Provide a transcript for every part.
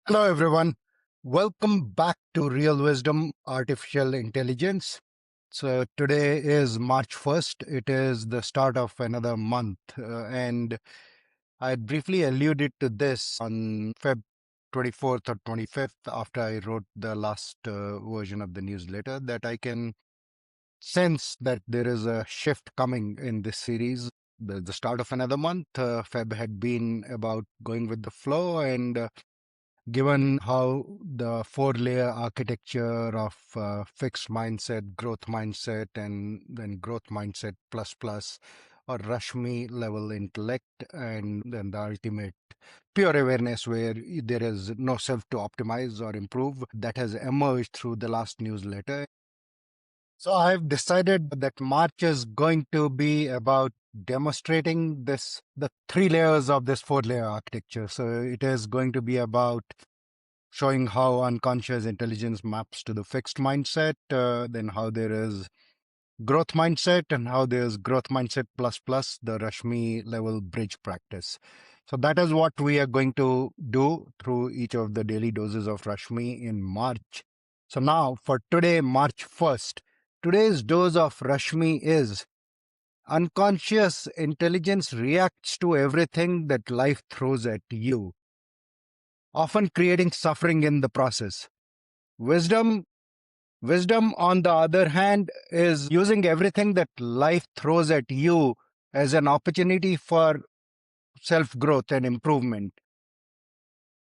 Hello, everyone. Welcome back to Real Wisdom Artificial Intelligence. So, today is March 1st. It is the start of another month. And I briefly alluded to this on Feb 24th or 25th after I wrote the last version of the newsletter that I can sense that there is a shift coming in this series. The start of another month. Feb had been about going with the flow, and given how the four-layer architecture of fixed mindset, growth mindset, and then growth mindset plus plus, or Rashmi level intellect, and then the ultimate pure awareness where there is no self to optimize or improve, that has emerged through the last newsletter. So I've decided that March is going to be about demonstrating the three layers of this four-layer architecture. So it is going to be about showing how unconscious intelligence maps to the fixed mindset, then how there is growth mindset, and how there's growth mindset plus plus, the Rashmi level bridge practice. So that is what we are going to do through each of the daily doses of Rashmi in March. So now for today, March 1st, today's dose of Rashmi is unconscious intelligence reacts to everything that life throws at you, often creating suffering in the process. Wisdom, on the other hand, is using everything that life throws at you as an opportunity for self growth and improvement.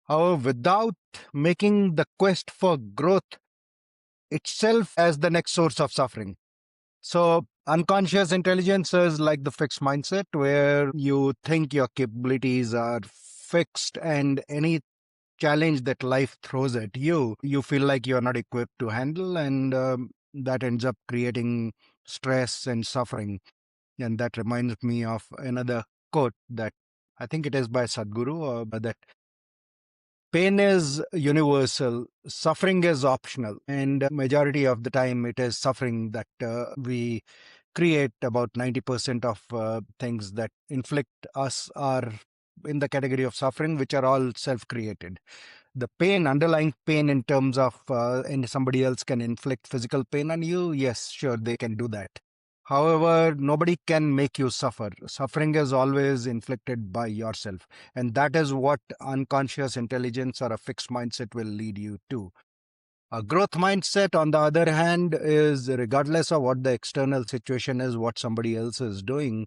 However, without making the quest for growth itself as the next source of suffering. So, unconscious intelligence is like the fixed mindset where you think your capabilities are fixed, and any challenge that life throws at you, you feel like you're not equipped to handle, and that ends up creating stress and suffering. And that reminds me of another quote that I think it is by Sadhguru, that pain is universal, suffering is optional, and majority of the time it is suffering that we create. About 90% of things that inflict us are in the category of suffering, which are all self-created. The pain, underlying pain in terms of and somebody else can inflict physical pain on you, yes, sure, they can do that. However, nobody can make you suffer. Suffering is always inflicted by yourself, and that is what unconscious intelligence or a fixed mindset will lead you to. A growth mindset, on the other hand, is regardless of what the external situation is, what somebody else is doing,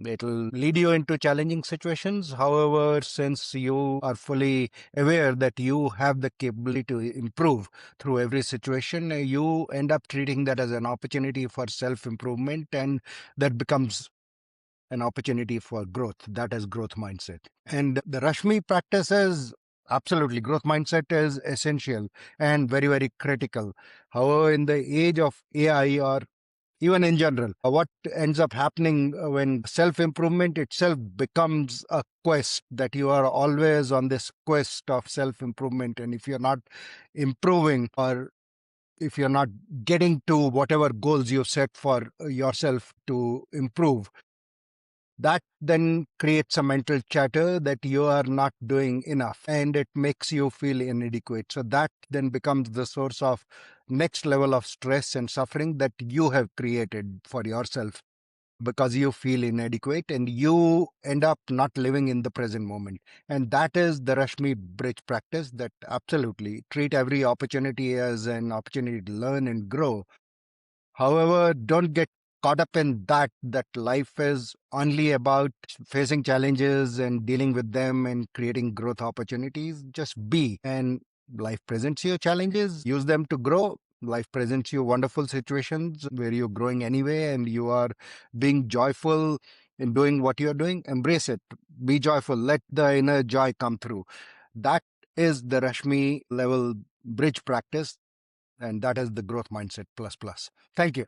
it'll lead you into challenging situations. However, since you are fully aware that you have the capability to improve through every situation, you end up treating that as an opportunity for self-improvement, and that becomes an opportunity for growth. That is growth mindset. And the Rashmi practices, absolutely, growth mindset is essential and very, very critical. However, in the age of AI, or even in general, what ends up happening when self-improvement itself becomes a quest, that you are always on this quest of self-improvement, and if you're not improving, or if you're not getting to whatever goals you've set for yourself to improve, that then creates a mental chatter that you are not doing enough, and it makes you feel inadequate. So that then becomes the source of next level of stress and suffering that you have created for yourself, because you feel inadequate and you end up not living in the present moment. And that is the Rashmi bridge practice, that absolutely treat every opportunity as an opportunity to learn and grow. However, don't get caught up in that life is only about facing challenges and dealing with them and creating growth opportunities. Just be. And life presents you challenges, use them to grow. Life presents you wonderful situations where you're growing anyway and you are being joyful in doing what you're doing. Embrace it. Be joyful. Let the inner joy come through. That is the Rashmi level bridge practice, and that is the growth mindset plus plus. Thank you.